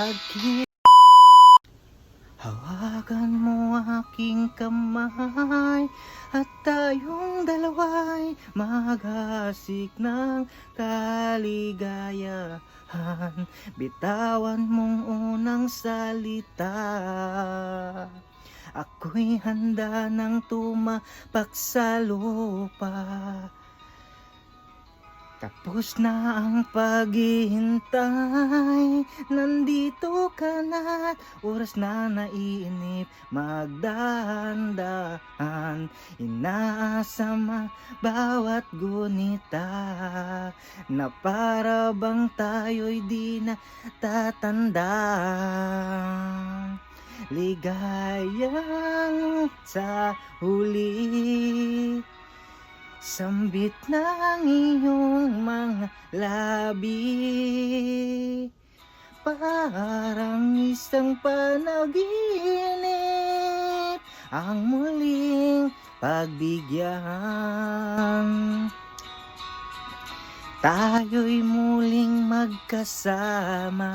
sagip. Hawakan mo aking kamay at tayong dalawa'y maghasik ng kaligayahan. Bitawan mong unang salita, ako'y handa ng tumapak sa lupa. Tapos na ang paghihintay, nandito ka na, oras na naiinip, magdahan-dahan. Inaasa bawat gunita, na para bang tayo'y di na tatanda. Ligayang sa huli, sambit ng iyong mga labi, parang isang panaginip, ang muling pagbigyan. Tayo'y muling magkasama,